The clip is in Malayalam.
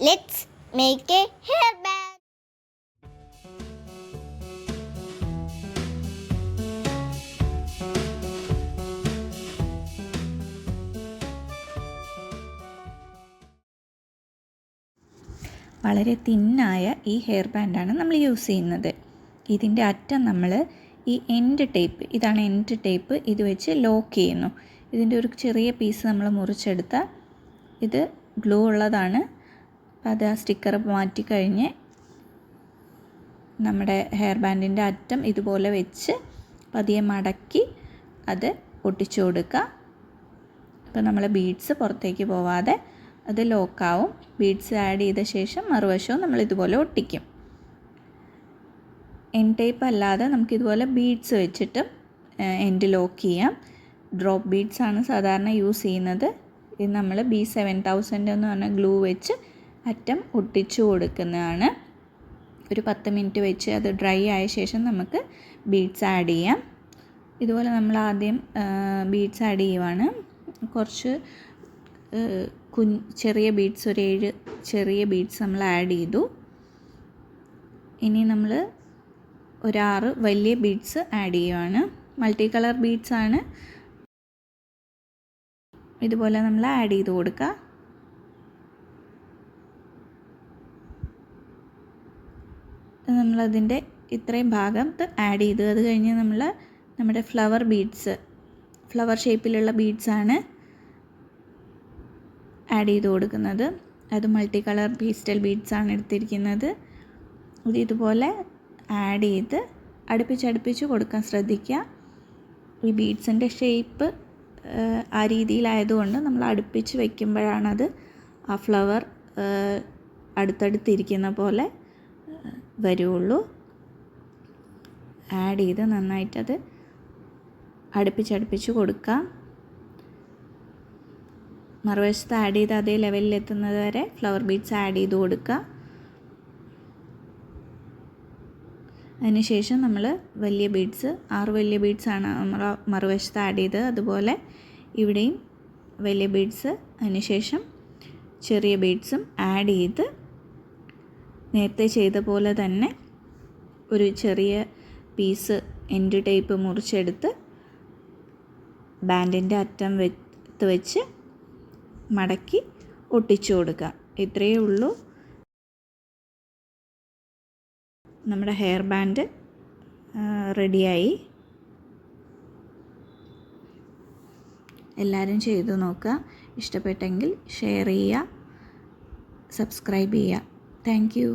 Let's make a hairband. വളരെ തിന്നായ ഈ ഹെയർ ബാൻഡാണ് നമ്മൾ യൂസ് ചെയ്യുന്നത്. ഇതിൻ്റെ അറ്റം നമ്മൾ ഈ എൻഡ് ടേപ്പ്, ഇതാണ് എൻഡ് ടേപ്പ്, ഇത് വെച്ച് ലോക്ക് ചെയ്യുന്നു. ഇതിൻ്റെ ഒരു ചെറിയ പീസ് നമ്മൾ മുറിച്ചെടുത്താൽ ഇത് ഗ്ലൂ ഉള്ളതാണ്. അത് ആ സ്റ്റിക്കർ മാറ്റിക്കഴിഞ്ഞ് നമ്മുടെ ഹെയർ ബാൻഡിൻ്റെ അറ്റം ഇതുപോലെ വെച്ച് പതിയെ മടക്കി അത് ഒട്ടിച്ചു കൊടുക്കുക. അപ്പോൾ നമ്മൾ ബീഡ്സ് പുറത്തേക്ക് പോവാതെ അത് ലോക്കാവും. ബീഡ്സ് ആഡ് ചെയ്ത ശേഷം മറുവശവും നമ്മൾ ഇതുപോലെ ഒട്ടിക്കും. എൻഡ് ടേപ്പ് അല്ലാതെ നമുക്കിതുപോലെ ബീഡ്സ് വെച്ചിട്ടും എൻഡ് ലോക്ക് ചെയ്യാം. ഡ്രോപ്പ് ബീഡ്സ് ആണ് സാധാരണ യൂസ് ചെയ്യുന്നത്. ഇത് നമ്മൾ B7000 എന്ന് പറഞ്ഞ ഗ്ലൂ വെച്ച് അറ്റം ഒട്ടിച്ചു കൊടുക്കുന്നതാണ്. ഒരു 10 മിനിറ്റ് വെച്ച് അത് ഡ്രൈ ആയ ശേഷം നമുക്ക് ബീഡ്സ് ആഡ് ചെയ്യാം. ഇതുപോലെ നമ്മൾ ആദ്യം ബീഡ്സ് ആഡ് ചെയ്യുവാണ്. കുറച്ച് ചെറിയ ബീഡ്സ്, ഒരു 7 ചെറിയ ബീഡ്സ് നമ്മൾ ആഡ് ചെയ്തു. ഇനി നമ്മൾ ഒരു 6 വലിയ ബീഡ്സ് ആഡ് ചെയ്യുവാണ്. മൾട്ടി കളർ ബീഡ്സ് ആണ്. ഇതുപോലെ നമ്മൾ ആഡ് ചെയ്ത് കൊടുക്കുക. നമ്മളതിൻ്റെ ഇത്രയും ഭാഗത്ത് ആഡ് ചെയ്തു. അത് കഴിഞ്ഞ് നമ്മൾ നമ്മുടെ ഫ്ലവർ ബീഡ്സ്, ഫ്ലവർ ഷേപ്പിലുള്ള ബീഡ്സാണ് ആഡ് ചെയ്ത് കൊടുക്കുന്നത്. അത് മൾട്ടി കളർ പേസ്റ്റൽ ബീഡ്സാണ് എടുത്തിരിക്കുന്നത്. ഇത് ഇതുപോലെ ആഡ് ചെയ്ത് അടുപ്പിച്ചടുപ്പിച്ച് കൊടുക്കാൻ ശ്രദ്ധിക്കുക. ഈ ബീഡ്സിൻ്റെ ഷേപ്പ് ആ രീതിയിലായതുകൊണ്ട് നമ്മൾ അടുപ്പിച്ച് വയ്ക്കുമ്പോഴാണത് ആ ഫ്ലവർ അടുത്തടുത്തിരിക്കുന്ന പോലെ വരുള്ളൂ. ആഡ് ചെയ്ത് നന്നായിട്ടത് അടുപ്പിച്ചടുപ്പിച്ച് കൊടുക്കാം. മറുവശത്ത് ആഡ് ചെയ്ത് അതേ ലെവലിൽ എത്തുന്നത് വരെ ഫ്ലവർ ബീഡ്സ് ആഡ് ചെയ്ത് കൊടുക്കുക. അതിനുശേഷം നമ്മൾ വലിയ ബീഡ്സ്, 6 വലിയ ബീഡ്സാണ് നമ്മൾ മറുവശത്ത് ആഡ് ചെയ്തത്. അതുപോലെ ഇവിടെയും വലിയ ബീഡ്സ്, അതിനുശേഷം ചെറിയ ബീഡ്സും ആഡ് ചെയ്ത് നേരത്തെ ചെയ്ത പോലെ തന്നെ ഒരു ചെറിയ പീസ് എൻഡ് ടേപ്പ് മുറിച്ചെടുത്ത് ബാൻഡിൻ്റെ അറ്റം വെച്ച് മടക്കി ഒട്ടിച്ചു കൊടുക്കുക. ഇത്രയേ ഉള്ളൂ. നമ്മുടെ ഹെയർ ബാൻഡ് റെഡിയായി. എല്ലാവരും ചെയ്തു നോക്കുക. ഇഷ്ടപ്പെട്ടെങ്കിൽ ഷെയർ ചെയ്യുക, സബ്സ്ക്രൈബ് ചെയ്യുക. Thank you.